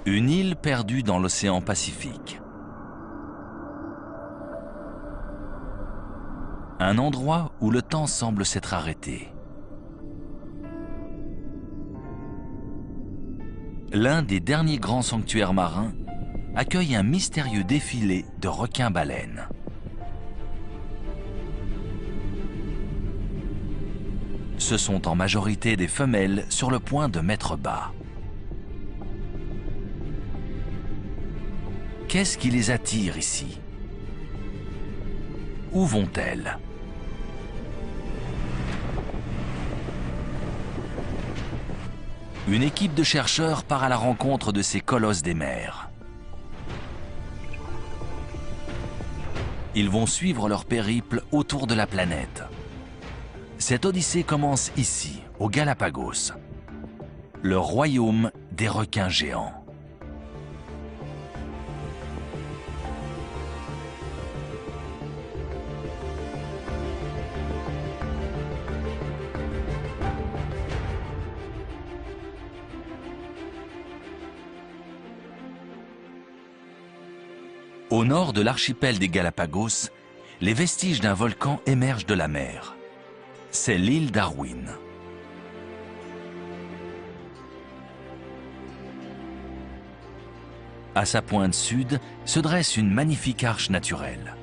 Une île perdue dans l'océan Pacifique. Un endroit où le temps semble s'être arrêté. L'un des derniers grands sanctuaires marins accueille un mystérieux défilé de requins-baleines. Ce sont en majorité des femelles sur le point de mettre bas. Qu'est-ce qui les attire ici? Où vont-elles? Une équipe de chercheurs part à la rencontre de ces colosses des mers. Ils vont suivre leur périple autour de la planète. Cette odyssée commence ici, aux Galapagos, le royaume des requins géants. Au nord de l'archipel des Galapagos, les vestiges d'un volcan émergent de la mer. C'est l'île Darwin. À sa pointe sud se dresse une magnifique arche naturelle.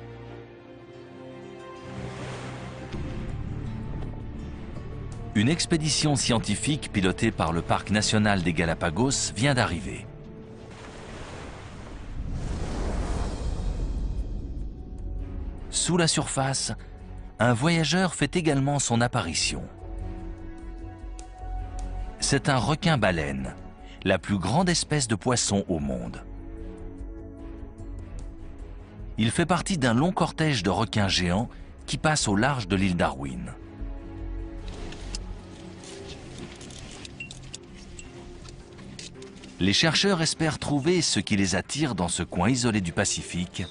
Une expédition scientifique pilotée par le Parc national des Galapagos vient d'arriver. Sous la surface, un voyageur fait également son apparition. C'est un requin-baleine, la plus grande espèce de poisson au monde. Il fait partie d'un long cortège de requins géants qui passe au large de l'île Darwin. Les chercheurs espèrent trouver ce qui les attire dans ce coin isolé du Pacifique.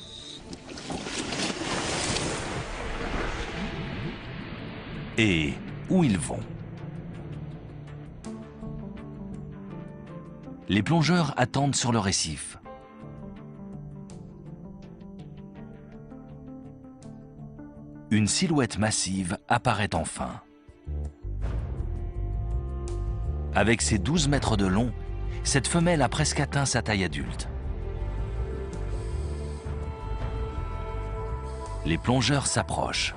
Et où ils vont. Les plongeurs attendent sur le récif. Une silhouette massive apparaît enfin. Avec ses 12 mètres de long, cette femelle a presque atteint sa taille adulte. Les plongeurs s'approchent.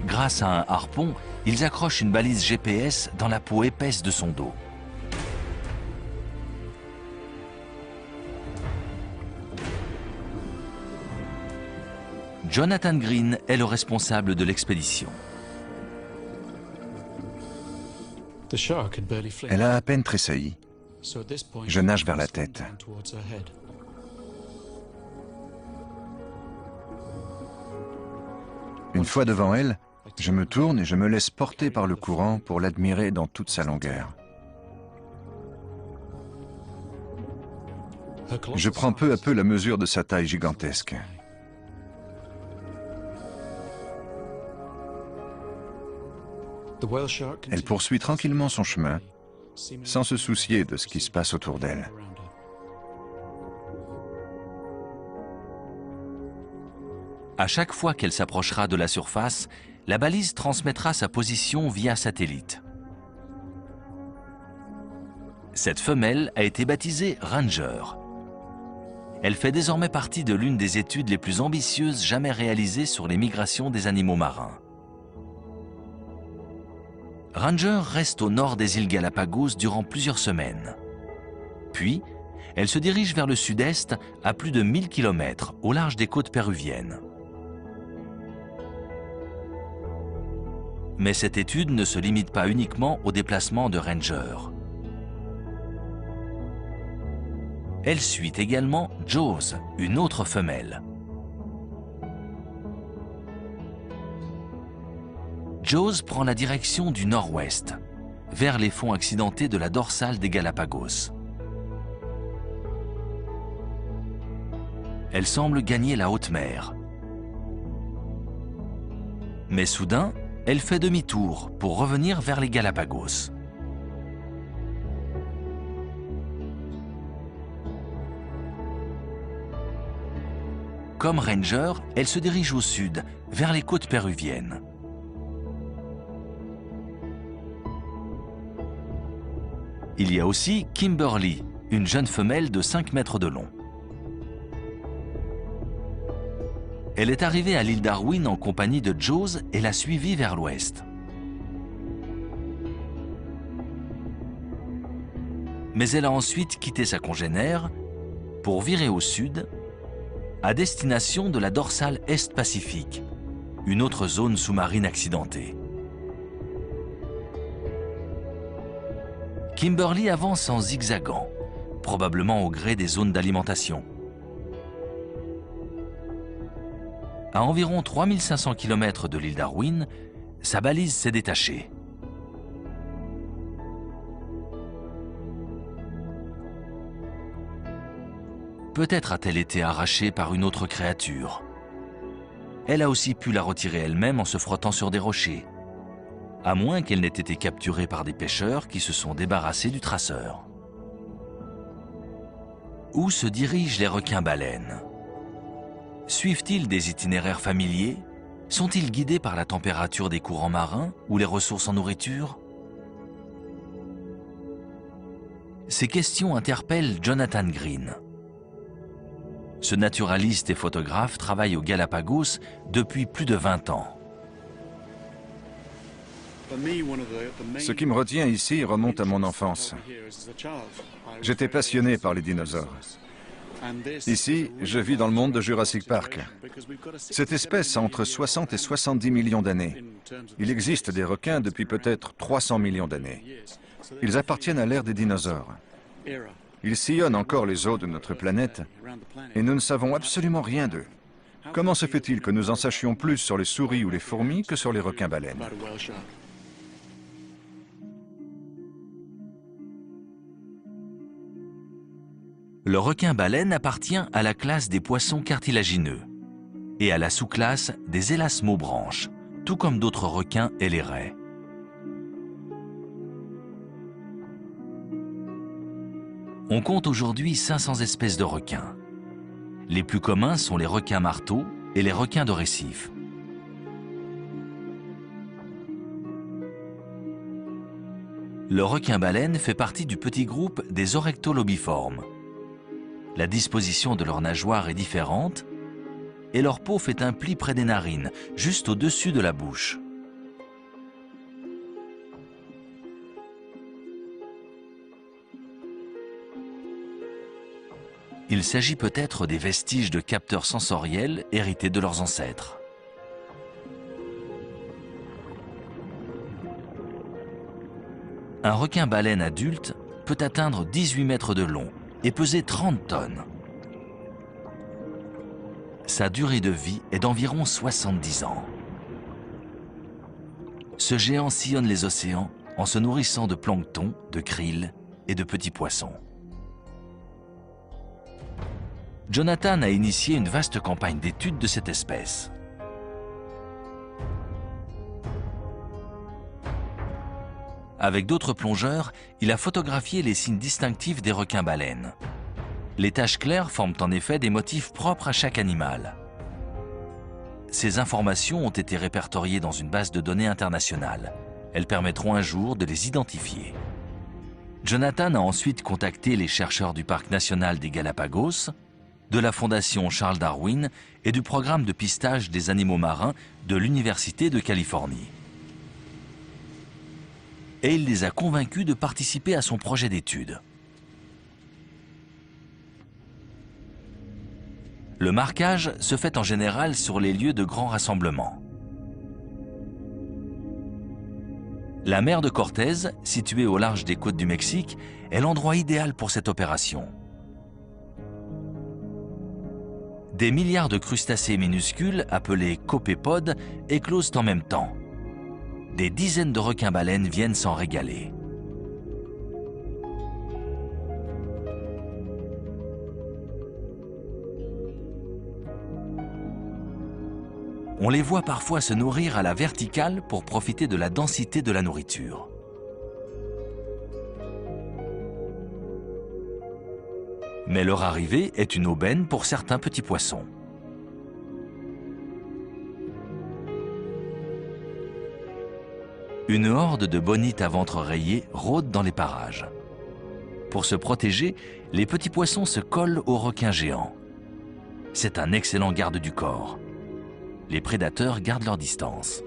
Grâce à un harpon, ils accrochent une balise GPS dans la peau épaisse de son dos. Jonathan Green est le responsable de l'expédition. Elle a à peine tressailli. Je nage vers la tête. Une fois devant elle, je me tourne et je me laisse porter par le courant pour l'admirer dans toute sa longueur. Je prends peu à peu la mesure de sa taille gigantesque. Elle poursuit tranquillement son chemin, sans se soucier de ce qui se passe autour d'elle. À chaque fois qu'elle s'approchera de la surface, la balise transmettra sa position via satellite. Cette femelle a été baptisée Ranger. Elle fait désormais partie de l'une des études les plus ambitieuses jamais réalisées sur les migrations des animaux marins. Ranger reste au nord des îles Galapagos durant plusieurs semaines. Puis, elle se dirige vers le sud-est à plus de 1000 km au large des côtes péruviennes. Mais cette étude ne se limite pas uniquement au déplacement de Ranger. Elle suit également Jaws, une autre femelle. Jaws prend la direction du nord-ouest, vers les fonds accidentés de la dorsale des Galapagos. Elle semble gagner la haute mer. Mais soudain, elle fait demi-tour pour revenir vers les Galapagos. Comme ranger, elle se dirige au sud, vers les côtes péruviennes. Il y a aussi Kimberly, une jeune femelle de 5 mètres de long. Elle est arrivée à l'île Darwin en compagnie de Jaws et l'a suivie vers l'ouest. Mais elle a ensuite quitté sa congénère pour virer au sud, à destination de la dorsale Est-Pacifique, une autre zone sous-marine accidentée. Kimberly avance en zigzagant, probablement au gré des zones d'alimentation. À environ 3500 km de l'île Darwin, sa balise s'est détachée. Peut-être a-t-elle été arrachée par une autre créature. Elle a aussi pu la retirer elle-même en se frottant sur des rochers, à moins qu'elle n'ait été capturée par des pêcheurs qui se sont débarrassés du traceur. Où se dirigent les requins-baleines? Suivent-ils des itinéraires familiers? Sont-ils guidés par la température des courants marins ou les ressources en nourriture? Ces questions interpellent Jonathan Green. Ce naturaliste et photographe travaille aux Galapagos depuis plus de 20 ans. Ce qui me retient ici remonte à mon enfance. J'étais passionné par les dinosaures. Ici, je vis dans le monde de Jurassic Park. Cette espèce a entre 60 et 70 millions d'années. Il existe des requins depuis peut-être 300 millions d'années. Ils appartiennent à l'ère des dinosaures. Ils sillonnent encore les eaux de notre planète et nous ne savons absolument rien d'eux. Comment se fait-il que nous en sachions plus sur les souris ou les fourmis que sur les requins-baleines? Le requin-baleine appartient à la classe des poissons cartilagineux et à la sous-classe des élasmobranches, tout comme d'autres requins et les raies. On compte aujourd'hui 500 espèces de requins. Les plus communs sont les requins marteaux et les requins de récif. Le requin-baleine fait partie du petit groupe des orectolobiformes. La disposition de leurs nageoires est différente et leur peau fait un pli près des narines, juste au-dessus de la bouche. Il s'agit peut-être des vestiges de capteurs sensoriels hérités de leurs ancêtres. Un requin-baleine adulte peut atteindre 18 mètres de long et peser 30 tonnes. Sa durée de vie est d'environ 70 ans. Ce géant sillonne les océans en se nourrissant de plancton, de krill et de petits poissons. Jonathan a initié une vaste campagne d'études de cette espèce. Avec d'autres plongeurs, il a photographié les signes distinctifs des requins-baleines. Les taches claires forment en effet des motifs propres à chaque animal. Ces informations ont été répertoriées dans une base de données internationale. Elles permettront un jour de les identifier. Jonathan a ensuite contacté les chercheurs du Parc national des Galapagos, de la Fondation Charles Darwin et du programme de pistage des animaux marins de l'Université de Californie. Et il les a convaincus de participer à son projet d'étude. Le marquage se fait en général sur les lieux de grands rassemblements. La mer de Cortés, située au large des côtes du Mexique, est l'endroit idéal pour cette opération. Des milliards de crustacés minuscules, appelés copépodes, éclosent en même temps. Des dizaines de requins-baleines viennent s'en régaler. On les voit parfois se nourrir à la verticale pour profiter de la densité de la nourriture. Mais leur arrivée est une aubaine pour certains petits poissons. Une horde de bonites à ventre rayé rôde dans les parages. Pour se protéger, les petits poissons se collent aux requins géants. C'est un excellent garde du corps. Les prédateurs gardent leur distance.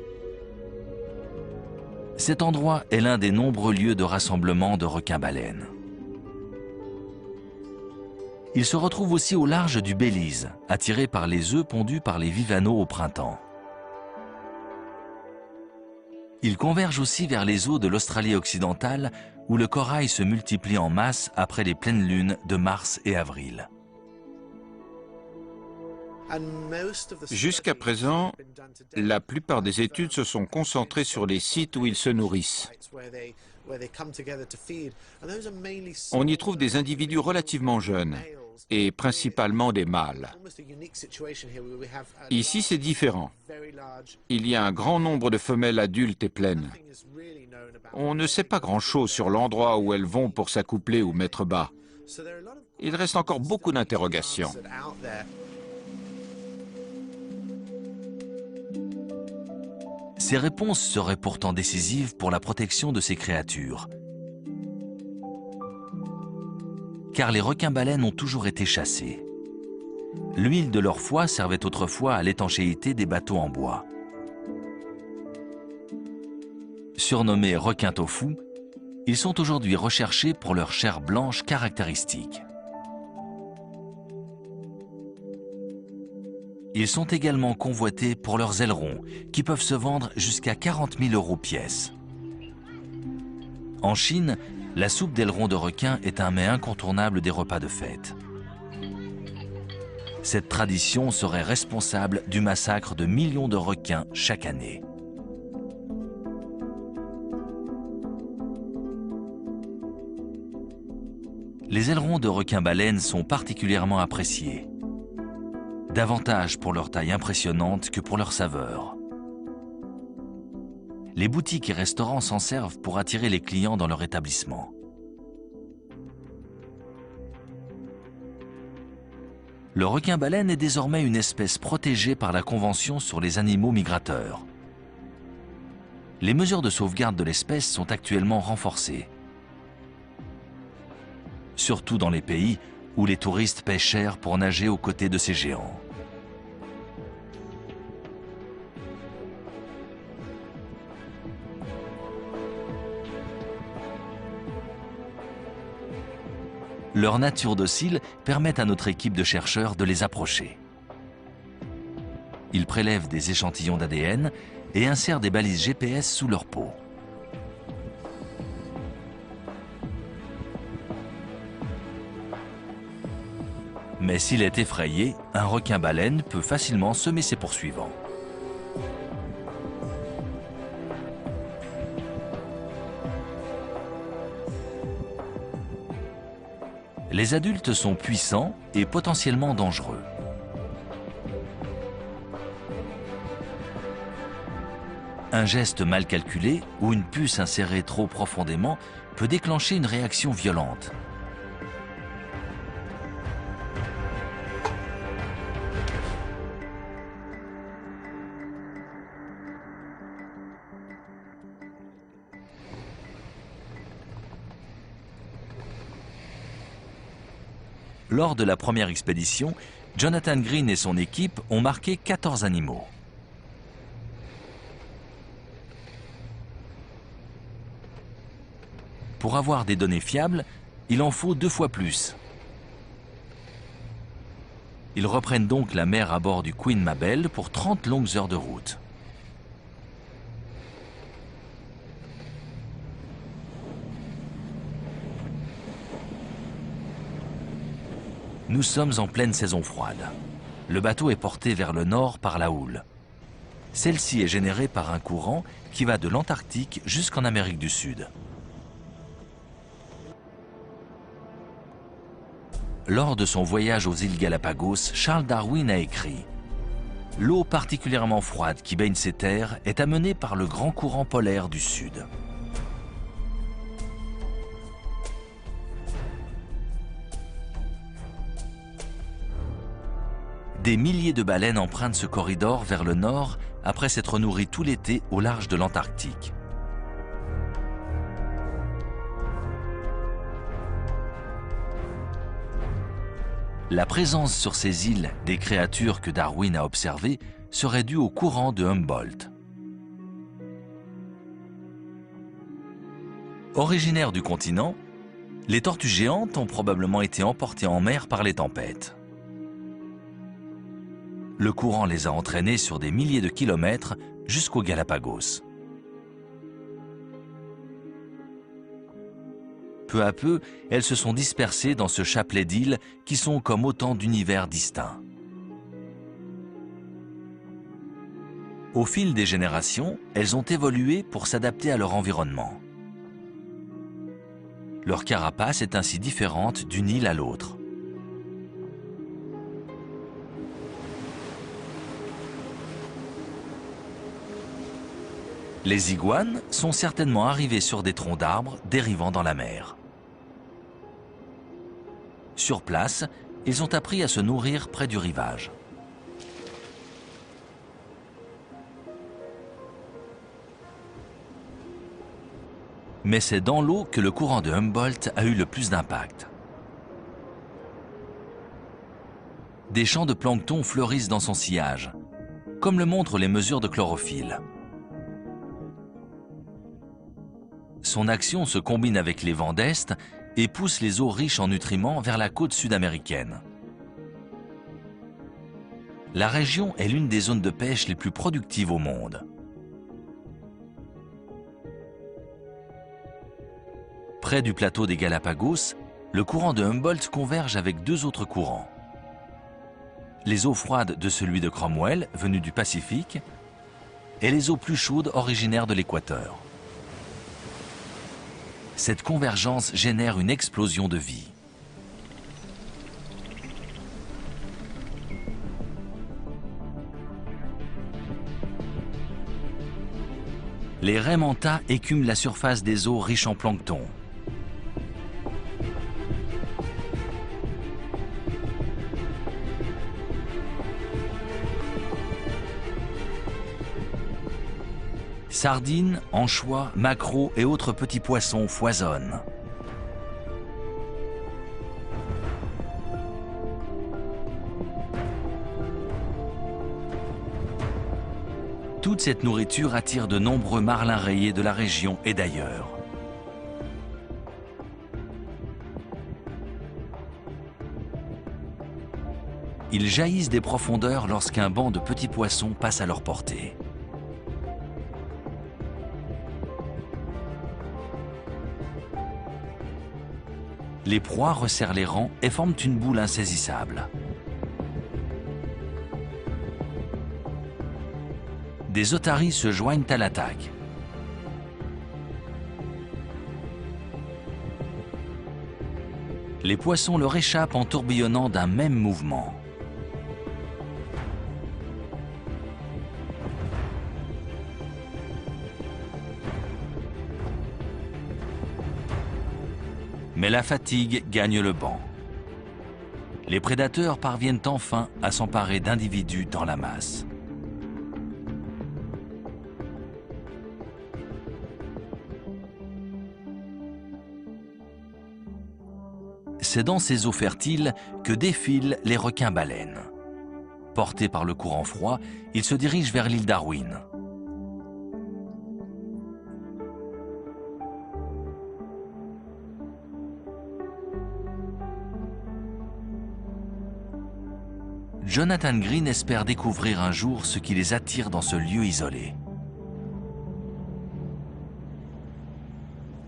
Cet endroit est l'un des nombreux lieux de rassemblement de requins-baleines. Ils se retrouvent aussi au large du Belize, attirés par les œufs pondus par les vivaneaux au printemps. Ils convergent aussi vers les eaux de l'Australie occidentale, où le corail se multiplie en masse après les pleines lunes de mars et avril. Jusqu'à présent, la plupart des études se sont concentrées sur les sites où ils se nourrissent. On y trouve des individus relativement jeunes, et principalement des mâles. Ici, c'est différent. Il y a un grand nombre de femelles adultes et pleines. On ne sait pas grand-chose sur l'endroit où elles vont pour s'accoupler ou mettre bas. Il reste encore beaucoup d'interrogations. Ces réponses seraient pourtant décisives pour la protection de ces créatures. Car les requins-baleines ont toujours été chassés. L'huile de leur foie servait autrefois à l'étanchéité des bateaux en bois. Surnommés requins tofu, ils sont aujourd'hui recherchés pour leur chair blanche caractéristique. Ils sont également convoités pour leurs ailerons, qui peuvent se vendre jusqu'à 40 000 € pièce. En Chine, la soupe d'aileron de requin est un mets incontournable des repas de fête. Cette tradition serait responsable du massacre de millions de requins chaque année. Les ailerons de requin-baleine sont particulièrement appréciés, davantage pour leur taille impressionnante que pour leur saveur. Les boutiques et restaurants s'en servent pour attirer les clients dans leur établissement. Le requin-baleine est désormais une espèce protégée par la Convention sur les animaux migrateurs. Les mesures de sauvegarde de l'espèce sont actuellement renforcées, surtout dans les pays où les touristes paient cher pour nager aux côtés de ces géants. Leur nature docile permet à notre équipe de chercheurs de les approcher. Ils prélèvent des échantillons d'ADN et insèrent des balises GPS sous leur peau. Mais s'il est effrayé, un requin-baleine peut facilement semer ses poursuivants. Les adultes sont puissants et potentiellement dangereux. Un geste mal calculé ou une puce insérée trop profondément peut déclencher une réaction violente. Lors de la première expédition, Jonathan Green et son équipe ont marqué 14 animaux. Pour avoir des données fiables, il en faut 2 fois plus. Ils reprennent donc la mer à bord du Queen Mabel pour 30 longues heures de route. Nous sommes en pleine saison froide. Le bateau est porté vers le nord par la houle. Celle-ci est générée par un courant qui va de l'Antarctique jusqu'en Amérique du Sud. Lors de son voyage aux îles Galapagos, Charles Darwin a écrit l'eau particulièrement froide qui baigne ces terres est amenée par le grand courant polaire du sud. Des milliers de baleines empruntent ce corridor vers le nord après s'être nourries tout l'été au large de l'Antarctique. La présence sur ces îles des créatures que Darwin a observées serait due au courant de Humboldt. Originaires du continent, les tortues géantes ont probablement été emportées en mer par les tempêtes. Le courant les a entraînées sur des milliers de kilomètres jusqu'aux Galapagos. Peu à peu, elles se sont dispersées dans ce chapelet d'îles qui sont comme autant d'univers distincts. Au fil des générations, elles ont évolué pour s'adapter à leur environnement. Leur carapace est ainsi différente d'une île à l'autre. Les iguanes sont certainement arrivés sur des troncs d'arbres dérivant dans la mer. Sur place, ils ont appris à se nourrir près du rivage. Mais c'est dans l'eau que le courant de Humboldt a eu le plus d'impact. Des champs de plancton fleurissent dans son sillage, comme le montrent les mesures de chlorophylle. Son action se combine avec les vents d'Est et pousse les eaux riches en nutriments vers la côte sud-américaine. La région est l'une des zones de pêche les plus productives au monde. Près du plateau des Galapagos, le courant de Humboldt converge avec deux autres courants. Les eaux froides de celui de Cromwell, venu du Pacifique, et les eaux plus chaudes originaires de l'équateur. Cette convergence génère une explosion de vie. Les raies mantas écument la surface des eaux riches en plancton. Sardines, anchois, maquereaux et autres petits poissons foisonnent. Toute cette nourriture attire de nombreux marlins rayés de la région et d'ailleurs. Ils jaillissent des profondeurs lorsqu'un banc de petits poissons passe à leur portée. Les proies resserrent les rangs et forment une boule insaisissable. Des otaries se joignent à l'attaque. Les poissons leur échappent en tourbillonnant d'un même mouvement. Mais la fatigue gagne le banc. Les prédateurs parviennent enfin à s'emparer d'individus dans la masse. C'est dans ces eaux fertiles que défilent les requins-baleines. Portés par le courant froid, ils se dirigent vers l'île Darwin. Jonathan Green espère découvrir un jour ce qui les attire dans ce lieu isolé.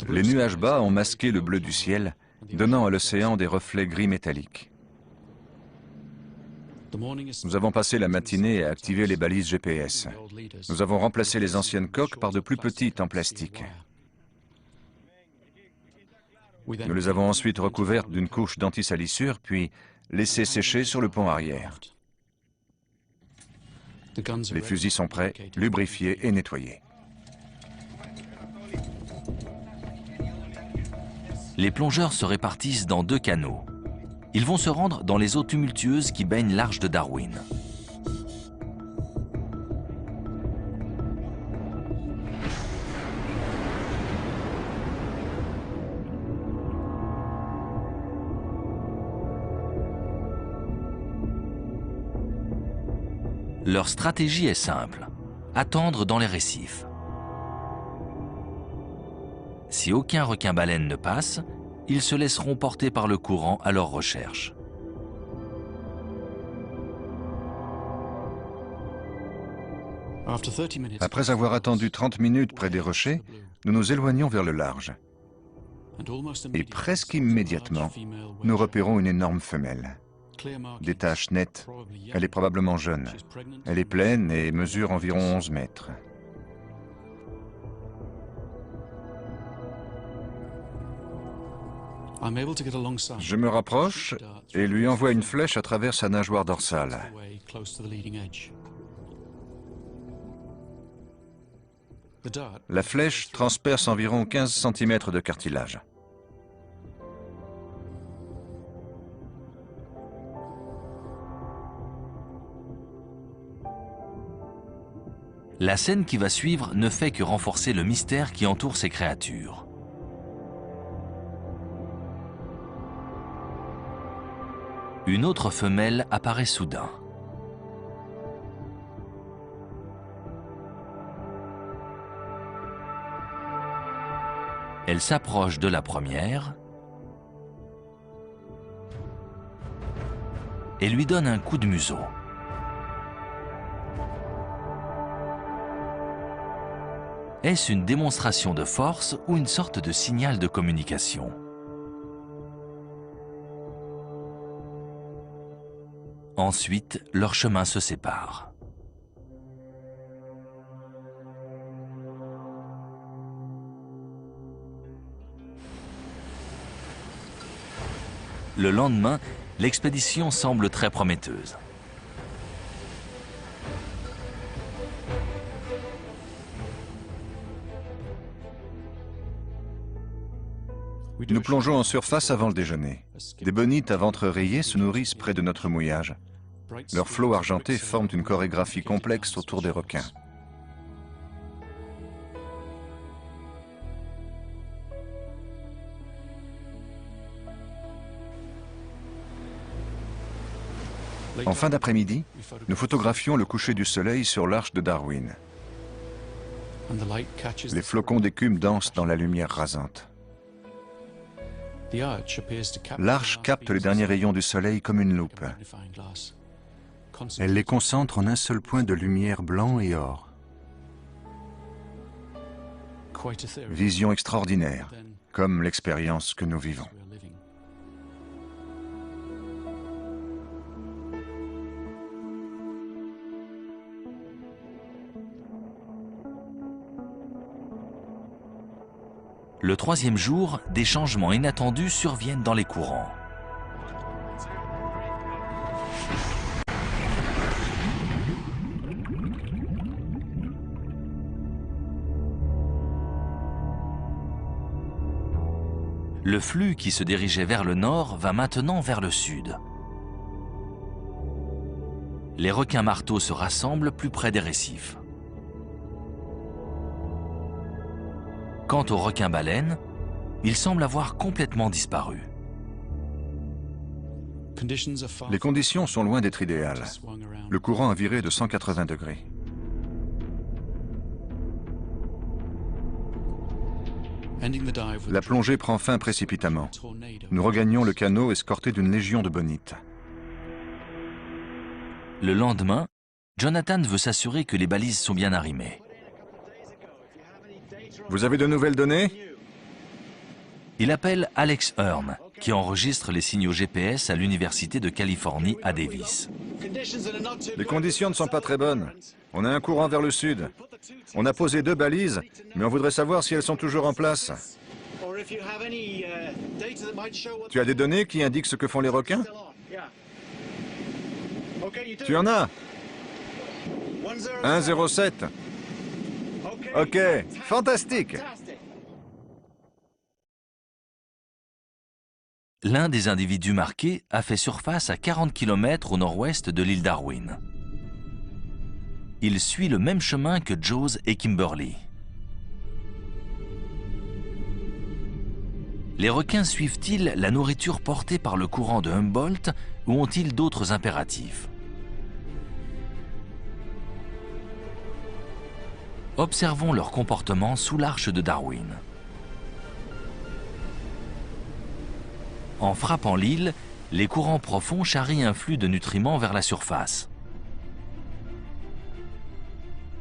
Les nuages bas ont masqué le bleu du ciel, donnant à l'océan des reflets gris métalliques. Nous avons passé la matinée à activer les balises GPS. Nous avons remplacé les anciennes coques par de plus petites en plastique. Nous les avons ensuite recouvertes d'une couche d'antisalissure, puis laissées sécher sur le pont arrière. Les fusils sont prêts, lubrifiés et nettoyés. Les plongeurs se répartissent dans 2 canots. Ils vont se rendre dans les eaux tumultueuses qui baignent l'arche de Darwin. Leur stratégie est simple, attendre dans les récifs. Si aucun requin-baleine ne passe, ils se laisseront porter par le courant à leur recherche. Après avoir attendu 30 minutes près des rochers, nous nous éloignons vers le large. Et presque immédiatement, nous repérons une énorme femelle. Des taches nettes. Elle est probablement jeune. Elle est pleine et mesure environ 11 mètres. Je me rapproche et lui envoie une flèche à travers sa nageoire dorsale. La flèche transperce environ 15 cm de cartilage. La scène qui va suivre ne fait que renforcer le mystère qui entoure ces créatures. Une autre femelle apparaît soudain. Elle s'approche de la première et lui donne un coup de museau. Est-ce une démonstration de force ou une sorte de signal de communication? Ensuite, leurs chemins se séparent. Le lendemain, l'expédition semble très prometteuse. Nous plongeons en surface avant le déjeuner. Des bonites à ventre rayé se nourrissent près de notre mouillage. Leurs flots argentés forment une chorégraphie complexe autour des requins. En fin d'après-midi, nous photographions le coucher du soleil sur l'arche de Darwin. Les flocons d'écume dansent dans la lumière rasante. L'arche capte les derniers rayons du soleil comme une loupe. Elle les concentre en un seul point de lumière blanc et or. Vision extraordinaire, comme l'expérience que nous vivons. Le 3e jour, des changements inattendus surviennent dans les courants. Le flux qui se dirigeait vers le nord va maintenant vers le sud. Les requins marteaux se rassemblent plus près des récifs. Quant aux requins-baleines, ils semblent avoir complètement disparu. Les conditions sont loin d'être idéales. Le courant a viré de 180 degrés. La plongée prend fin précipitamment. Nous regagnons le canot escortés d'une légion de bonites. Le lendemain, Jonathan veut s'assurer que les balises sont bien arrimées. Vous avez de nouvelles données? Il appelle Alex Hearn, qui enregistre les signaux GPS à l'Université de Californie à Davis. Les conditions ne sont pas très bonnes. On a un courant vers le sud. On a posé 2 balises, mais on voudrait savoir si elles sont toujours en place. Tu as des données qui indiquent ce que font les requins? Tu en as? 1,07. Ok, fantastique. L'un des individus marqués a fait surface à 40 km au nord-ouest de l'île Darwin. Il suit le même chemin que Jaws et Kimberly. Les requins suivent-ils la nourriture portée par le courant de Humboldt ou ont-ils d'autres impératifs? Observons leur comportement sous l'arche de Darwin. En frappant l'île, les courants profonds charrient un flux de nutriments vers la surface.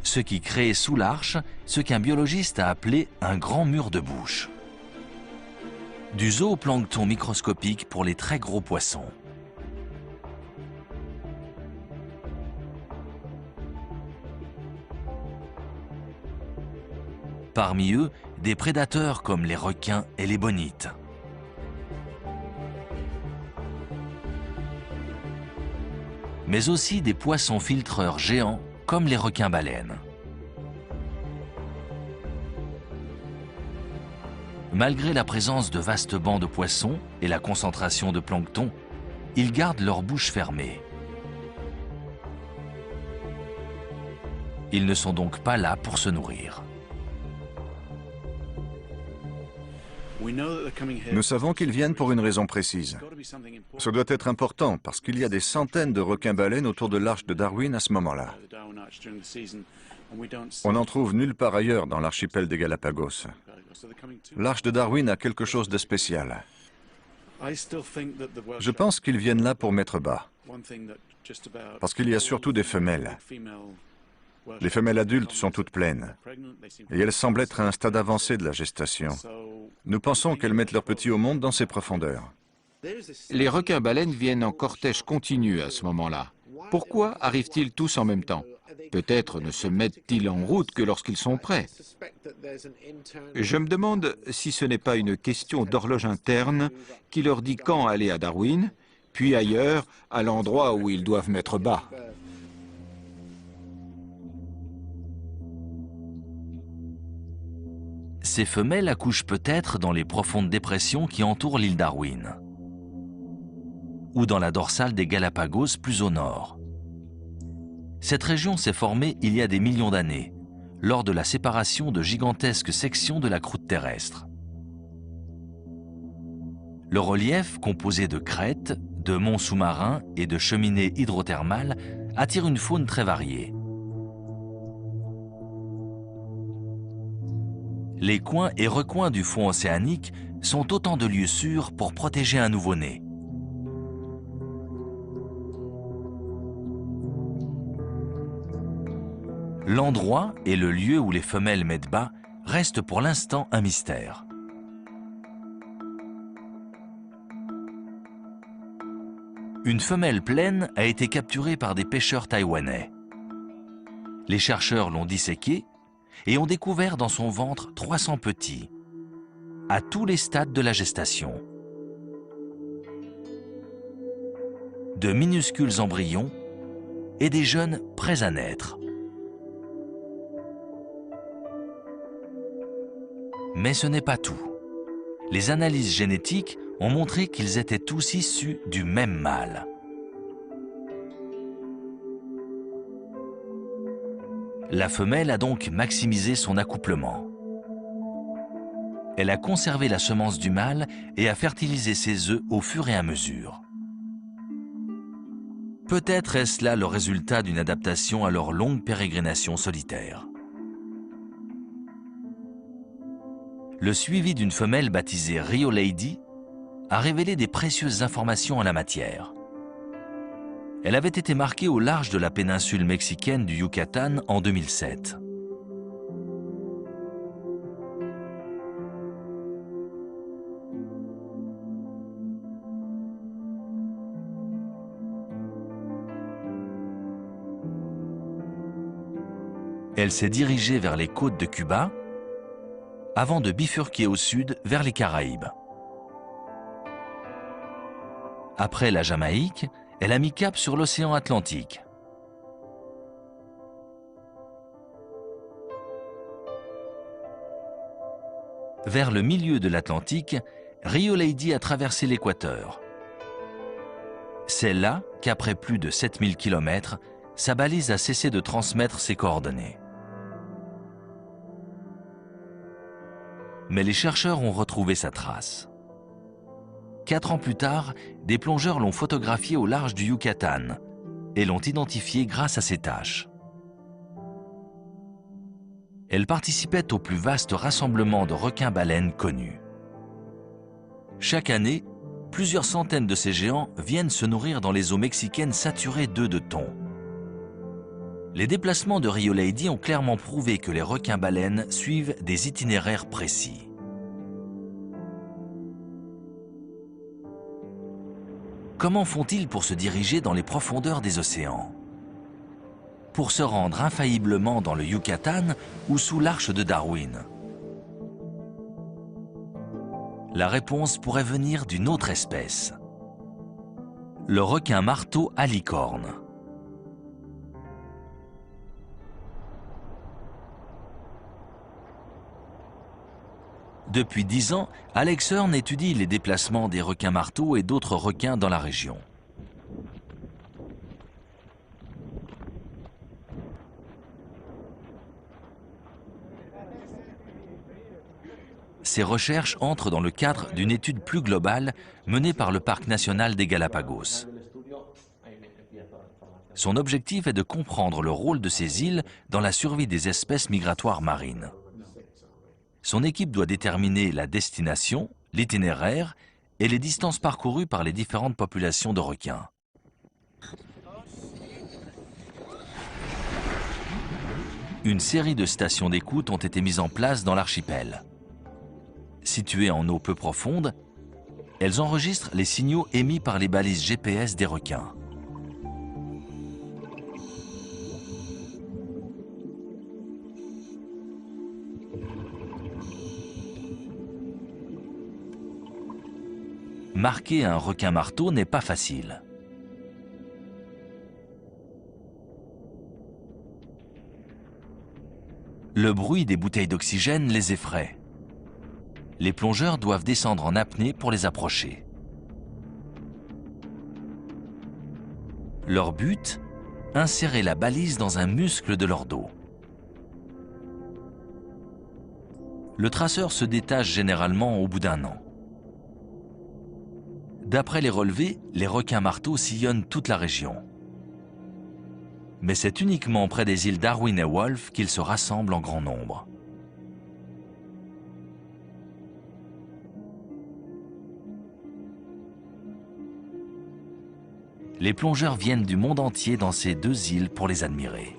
Ce qui crée sous l'arche ce qu'un biologiste a appelé un grand mur de bouche. Du zooplancton microscopique pour les très gros poissons. Parmi eux, des prédateurs comme les requins et les bonites. Mais aussi des poissons filtreurs géants comme les requins-baleines. Malgré la présence de vastes bancs de poissons et la concentration de plancton, ils gardent leur bouche fermée. Ils ne sont donc pas là pour se nourrir. Nous savons qu'ils viennent pour une raison précise. Ce doit être important parce qu'il y a des centaines de requins-baleines autour de l'arche de Darwin à ce moment-là. On n'en trouve nulle part ailleurs dans l'archipel des Galapagos. L'arche de Darwin a quelque chose de spécial. Je pense qu'ils viennent là pour mettre bas. Parce qu'il y a surtout des femelles. Les femelles adultes sont toutes pleines. Et elles semblent être à un stade avancé de la gestation. Nous pensons qu'elles mettent leurs petits au monde dans ces profondeurs. Les requins-baleines viennent en cortège continu à ce moment-là. Pourquoi arrivent-ils tous en même temps? Peut-être ne se mettent-ils en route que lorsqu'ils sont prêts. Je me demande si ce n'est pas une question d'horloge interne qui leur dit quand aller à Darwin, puis ailleurs, à l'endroit où ils doivent mettre bas. Ces femelles accouchent peut-être dans les profondes dépressions qui entourent l'île Darwin, ou dans la dorsale des Galapagos plus au nord. Cette région s'est formée il y a des millions d'années, lors de la séparation de gigantesques sections de la croûte terrestre. Le relief, composé de crêtes, de monts sous-marins et de cheminées hydrothermales, attire une faune très variée. Les coins et recoins du fond océanique sont autant de lieux sûrs pour protéger un nouveau-né. L'endroit et le lieu où les femelles mettent bas restent pour l'instant un mystère. Une femelle pleine a été capturée par des pêcheurs taïwanais. Les chercheurs l'ont disséquée et ont découvert dans son ventre 300 petits, à tous les stades de la gestation. De minuscules embryons et des jeunes prêts à naître. Mais ce n'est pas tout. Les analyses génétiques ont montré qu'ils étaient tous issus du même mâle. La femelle a donc maximisé son accouplement. Elle a conservé la semence du mâle et a fertilisé ses œufs au fur et à mesure. Peut-être est-ce là le résultat d'une adaptation à leur longue pérégrination solitaire. Le suivi d'une femelle baptisée Rio Lady a révélé des précieuses informations en la matière. Elle avait été marquée au large de la péninsule mexicaine du Yucatan en 2007. Elle s'est dirigée vers les côtes de Cuba avant de bifurquer au sud vers les Caraïbes. Après la Jamaïque, elle a mis cap sur l'océan Atlantique. Vers le milieu de l'Atlantique, Rio Lady a traversé l'équateur. C'est là qu'après plus de 7000 km, sa balise a cessé de transmettre ses coordonnées. Mais les chercheurs ont retrouvé sa trace. 4 ans plus tard, des plongeurs l'ont photographié au large du Yucatan et l'ont identifié grâce à ses taches. Elle participait au plus vaste rassemblement de requins-baleines connus. Chaque année, plusieurs centaines de ces géants viennent se nourrir dans les eaux mexicaines saturées d'œufs de thon. Les déplacements de Rio Lady ont clairement prouvé que les requins-baleines suivent des itinéraires précis. Comment font-ils pour se diriger dans les profondeurs des océans? Pour se rendre infailliblement dans le Yucatan ou sous l'arche de Darwin? La réponse pourrait venir d'une autre espèce. Le requin-marteau à licorne. Depuis 10 ans, Alex Hearn étudie les déplacements des requins-marteaux et d'autres requins dans la région. Ces recherches entrent dans le cadre d'une étude plus globale menée par le Parc national des Galápagos. Son objectif est de comprendre le rôle de ces îles dans la survie des espèces migratoires marines. Son équipe doit déterminer la destination, l'itinéraire et les distances parcourues par les différentes populations de requins. Une série de stations d'écoute ont été mises en place dans l'archipel. Situées en eau peu profonde, elles enregistrent les signaux émis par les balises GPS des requins. Marquer un requin-marteau n'est pas facile. Le bruit des bouteilles d'oxygène les effraie. Les plongeurs doivent descendre en apnée pour les approcher. Leur but? Insérer la balise dans un muscle de leur dos. Le traceur se détache généralement au bout d'1 an. D'après les relevés, les requins-marteaux sillonnent toute la région. Mais c'est uniquement près des îles Darwin et Wolf qu'ils se rassemblent en grand nombre. Les plongeurs viennent du monde entier dans ces 2 îles pour les admirer.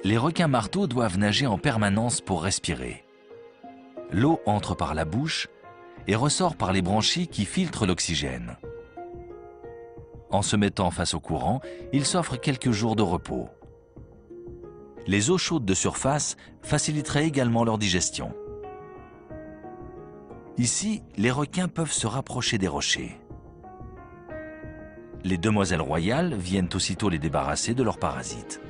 Les requins-marteaux doivent nager en permanence pour respirer. L'eau entre par la bouche et ressort par les branchies qui filtrent l'oxygène. En se mettant face au courant, ils s'offrent quelques jours de repos. Les eaux chaudes de surface faciliteraient également leur digestion. Ici, les requins peuvent se rapprocher des rochers. Les demoiselles royales viennent aussitôt les débarrasser de leurs parasites.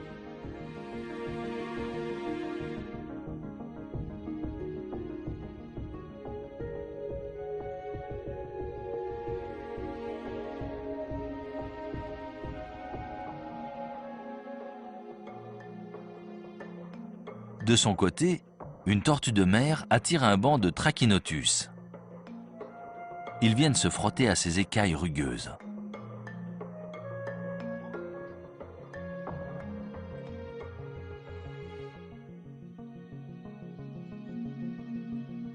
De son côté, une tortue de mer attire un banc de Trachinotus. Ils viennent se frotter à ses écailles rugueuses.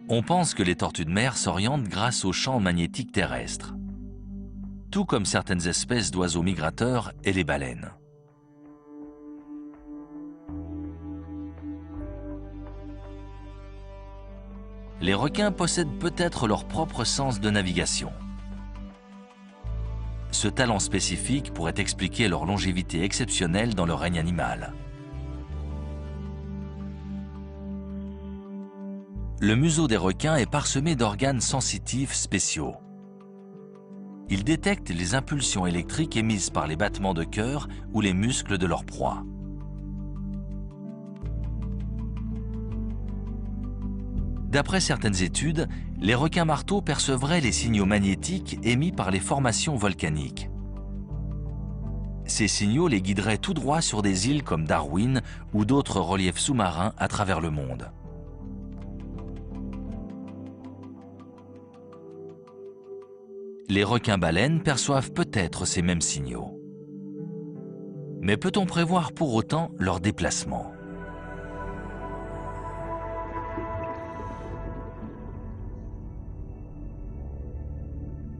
On pense que les tortues de mer s'orientent grâce aux champs magnétiques terrestres, tout comme certaines espèces d'oiseaux migrateurs et les baleines. Les requins possèdent peut-être leur propre sens de navigation. Ce talent spécifique pourrait expliquer leur longévité exceptionnelle dans le règne animal. Le museau des requins est parsemé d'organes sensitifs spéciaux. Ils détectent les impulsions électriques émises par les battements de cœur ou les muscles de leur proie. D'après certaines études, les requins marteaux percevraient les signaux magnétiques émis par les formations volcaniques. Ces signaux les guideraient tout droit sur des îles comme Darwin ou d'autres reliefs sous-marins à travers le monde. Les requins-baleines perçoivent peut-être ces mêmes signaux. Mais peut-on prévoir pour autant leur déplacement?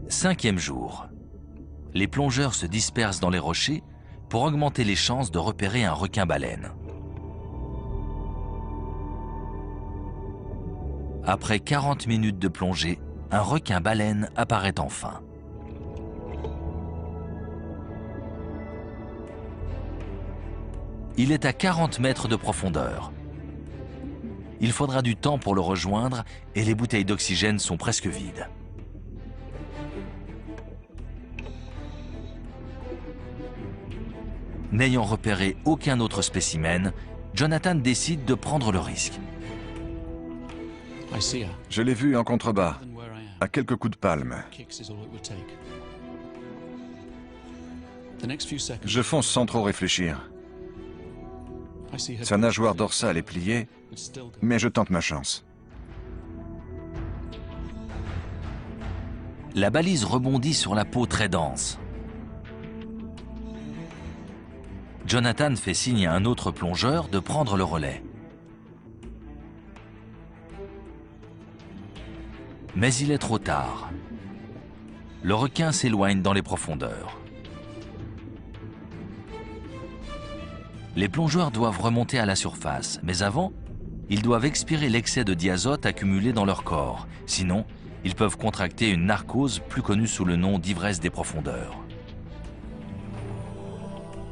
Cinquième jour. Les plongeurs se dispersent dans les rochers pour augmenter les chances de repérer un requin-baleine. Après 40 minutes de plongée, un requin-baleine apparaît enfin. Il est à 40 mètres de profondeur. Il faudra du temps pour le rejoindre et les bouteilles d'oxygène sont presque vides. N'ayant repéré aucun autre spécimen, Jonathan décide de prendre le risque. Je l'ai vu en contrebas, à quelques coups de palme. Je fonce sans trop réfléchir. Sa nageoire dorsale est pliée, mais je tente ma chance. La balise rebondit sur la peau très dense. Jonathan fait signe à un autre plongeur de prendre le relais. Mais il est trop tard. Le requin s'éloigne dans les profondeurs. Les plongeurs doivent remonter à la surface, mais avant, ils doivent expirer l'excès de diazote accumulé dans leur corps. Sinon, ils peuvent contracter une narcose plus connue sous le nom d'ivresse des profondeurs.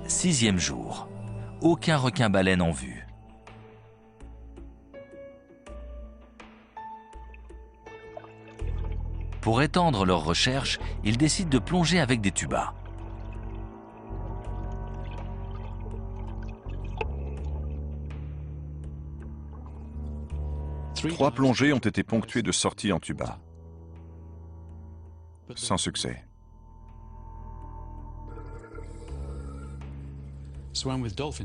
Sixième jour. Aucun requin-baleine en vue. Pour étendre leurs recherches, ils décident de plonger avec des tubas. Trois plongées ont été ponctuées de sorties en tuba. Sans succès.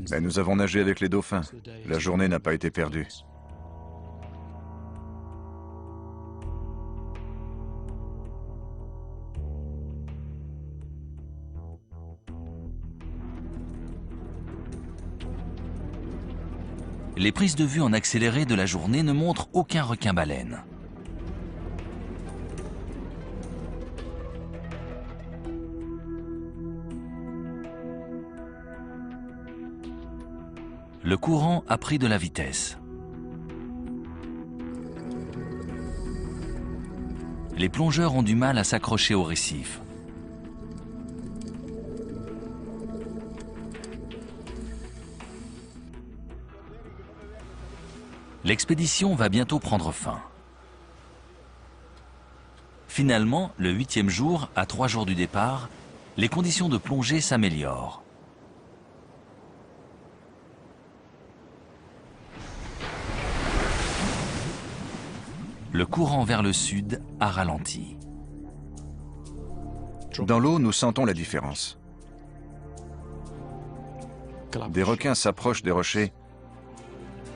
Mais nous avons nagé avec les dauphins. La journée n'a pas été perdue. Les prises de vue en accéléré de la journée ne montrent aucun requin-baleine. Le courant a pris de la vitesse. Les plongeurs ont du mal à s'accrocher au récif. L'expédition va bientôt prendre fin. Finalement, le 8e jour, à 3 jours du départ, les conditions de plongée s'améliorent. Le courant vers le sud a ralenti. Dans l'eau, nous sentons la différence. Des requins s'approchent des rochers,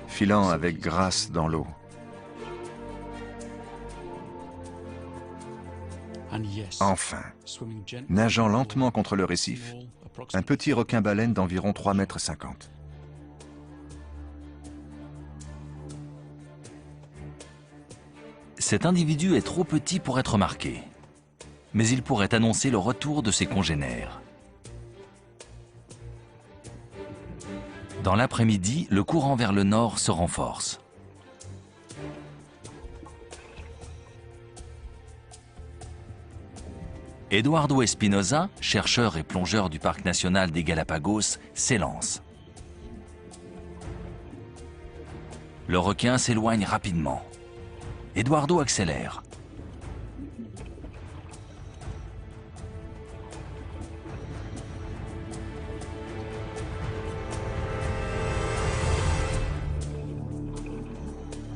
filant avec grâce dans l'eau. Enfin, nageant lentement contre le récif, un petit requin-baleine d'environ 3,50 m. Cet individu est trop petit pour être marqué, mais il pourrait annoncer le retour de ses congénères. Dans l'après-midi, le courant vers le nord se renforce. Eduardo Espinosa, chercheur et plongeur du parc national des Galapagos, s'élance. Le requin s'éloigne rapidement. Eduardo accélère.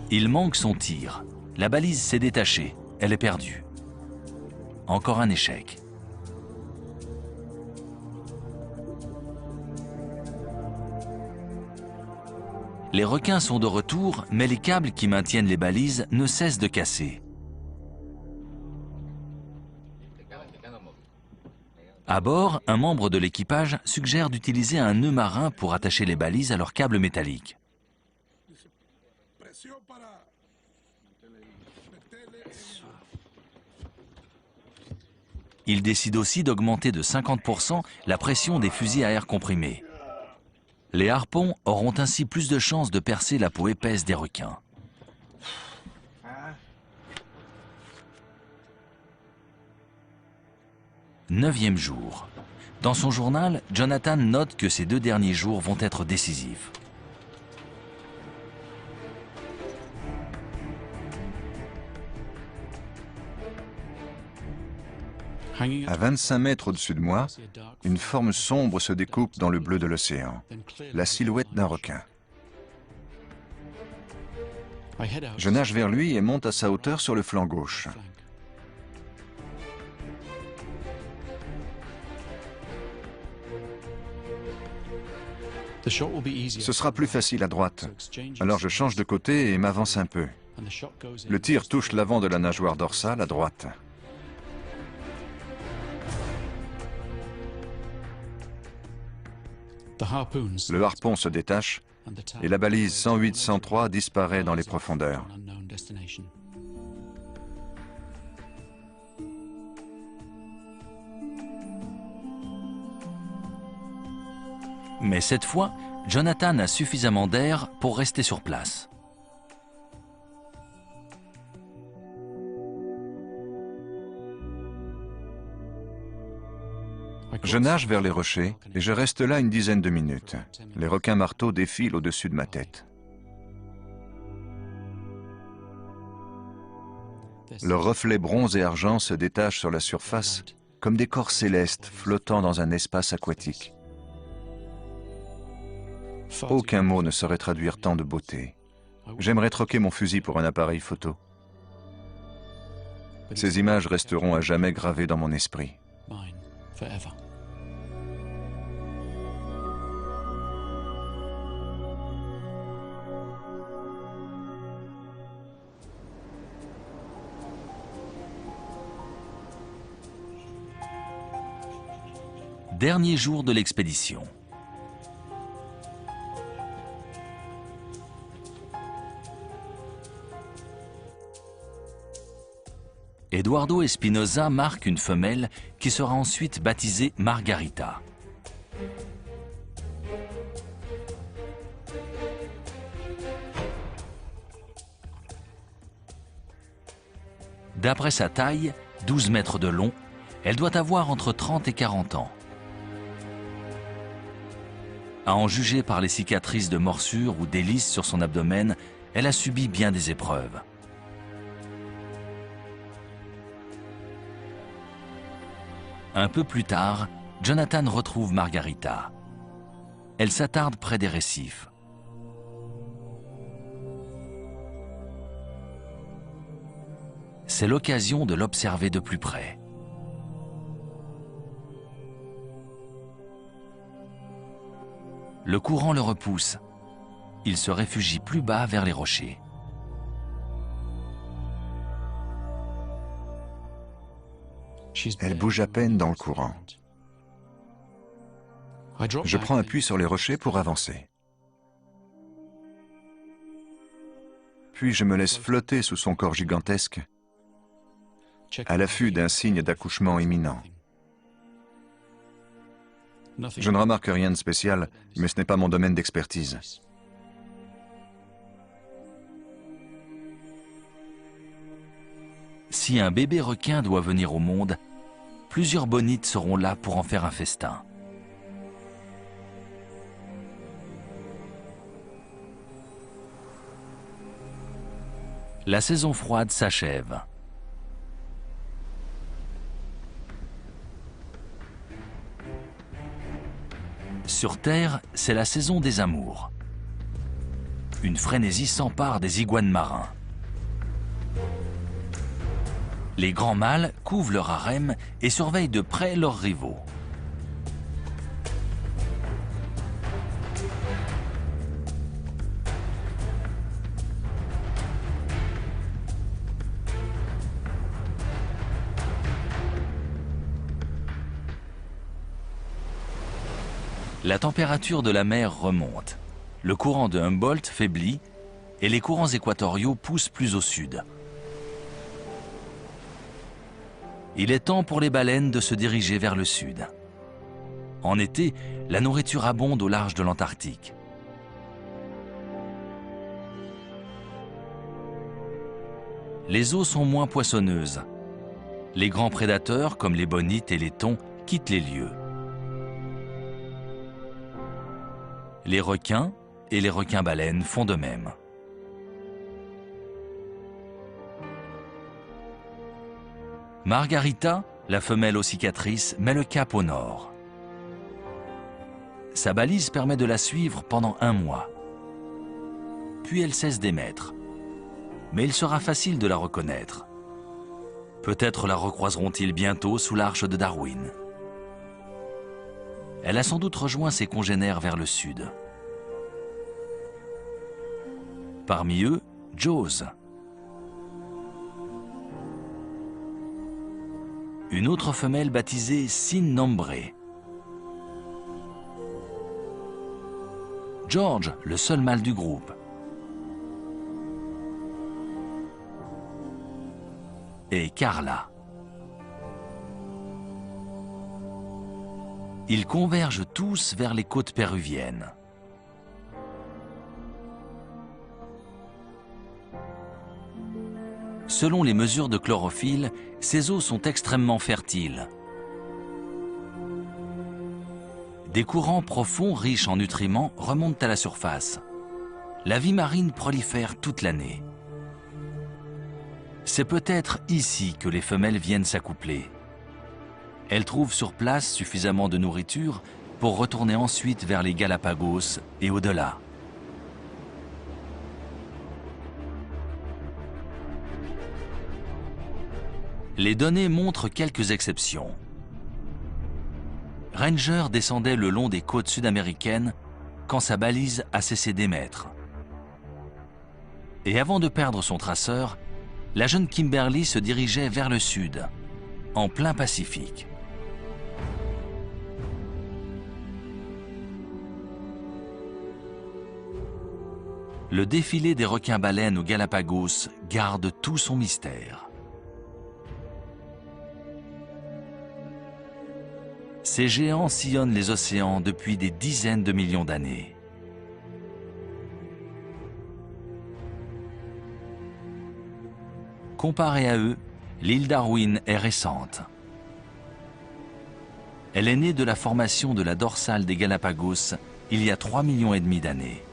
Il manque son tir. La balise s'est détachée. Elle est perdue. Encore un échec. Les requins sont de retour, mais les câbles qui maintiennent les balises ne cessent de casser. À bord, un membre de l'équipage suggère d'utiliser un nœud marin pour attacher les balises à leurs câbles métalliques. Il décide aussi d'augmenter de 50% la pression des fusils à air comprimé. Les harpons auront ainsi plus de chances de percer la peau épaisse des requins. Neuvième jour. Dans son journal, Jonathan note que ces 2 derniers jours vont être décisifs. À 25 mètres au-dessus de moi, une forme sombre se découpe dans le bleu de l'océan, la silhouette d'un requin. Je nage vers lui et monte à sa hauteur sur le flanc gauche. Ce sera plus facile à droite, alors je change de côté et m'avance un peu. Le tir touche l'avant de la nageoire dorsale à droite. Le harpon se détache et la balise 108-103 disparaît dans les profondeurs. Mais cette fois, Jonathan a suffisamment d'air pour rester sur place. Je nage vers les rochers et je reste là une dizaine de minutes. Les requins marteaux défilent au-dessus de ma tête. Leurs reflets bronze et argent se détachent sur la surface comme des corps célestes flottant dans un espace aquatique. Aucun mot ne saurait traduire tant de beauté. J'aimerais troquer mon fusil pour un appareil photo. Ces images resteront à jamais gravées dans mon esprit. Dernier jour de l'expédition. Eduardo Espinosa marque une femelle qui sera ensuite baptisée Margarita. D'après sa taille, 12 mètres de long, elle doit avoir entre 30 et 40 ans. À en juger par les cicatrices de morsures ou d'hélices sur son abdomen, elle a subi bien des épreuves. Un peu plus tard, Jonathan retrouve Margarita. Elle s'attarde près des récifs. C'est l'occasion de l'observer de plus près. Le courant le repousse. Il se réfugie plus bas vers les rochers. Elle bouge à peine dans le courant. Je prends appui sur les rochers pour avancer. Puis je me laisse flotter sous son corps gigantesque, à l'affût d'un signe d'accouchement imminent. Je ne remarque rien de spécial, mais ce n'est pas mon domaine d'expertise. Si un bébé requin doit venir au monde, plusieurs bonites seront là pour en faire un festin. La saison froide s'achève. Sur Terre, c'est la saison des amours. Une frénésie s'empare des iguanes marins. Les grands mâles couvent leur harem et surveillent de près leurs rivaux. La température de la mer remonte. Le courant de Humboldt faiblit et les courants équatoriaux poussent plus au sud. Il est temps pour les baleines de se diriger vers le sud. En été, la nourriture abonde au large de l'Antarctique. Les eaux sont moins poissonneuses. Les grands prédateurs, comme les bonites et les thons, quittent les lieux. Les requins et les requins-baleines font de même. Margarita, la femelle aux cicatrices, met le cap au nord. Sa balise permet de la suivre pendant 1 mois. Puis elle cesse d'émettre. Mais il sera facile de la reconnaître. Peut-être la recroiseront-ils bientôt sous l'arche de Darwin. Elle a sans doute rejoint ses congénères vers le sud. Parmi eux, Jaws. Une autre femelle baptisée Sin Nombre. George, le seul mâle du groupe. Et Carla. Ils convergent tous vers les côtes péruviennes. Selon les mesures de chlorophylle, ces eaux sont extrêmement fertiles. Des courants profonds riches en nutriments remontent à la surface. La vie marine prolifère toute l'année. C'est peut-être ici que les femelles viennent s'accoupler. Elles trouvent sur place suffisamment de nourriture pour retourner ensuite vers les Galapagos et au-delà. Les données montrent quelques exceptions. Ranger descendait le long des côtes sud-américaines quand sa balise a cessé d'émettre. Et avant de perdre son traceur, la jeune Kimberly se dirigeait vers le sud, en plein Pacifique. Le défilé des requins-baleines aux Galapagos garde tout son mystère. Ces géants sillonnent les océans depuis des dizaines de millions d'années. Comparée à eux, l'île Darwin est récente. Elle est née de la formation de la dorsale des Galapagos il y a 3,5 millions d'années.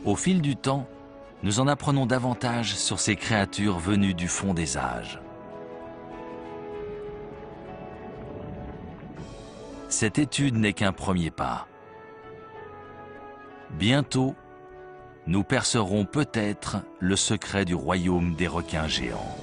Au fil du temps, nous en apprenons davantage sur ces créatures venues du fond des âges. Cette étude n'est qu'un premier pas. Bientôt, nous percerons peut-être le secret du royaume des requins géants.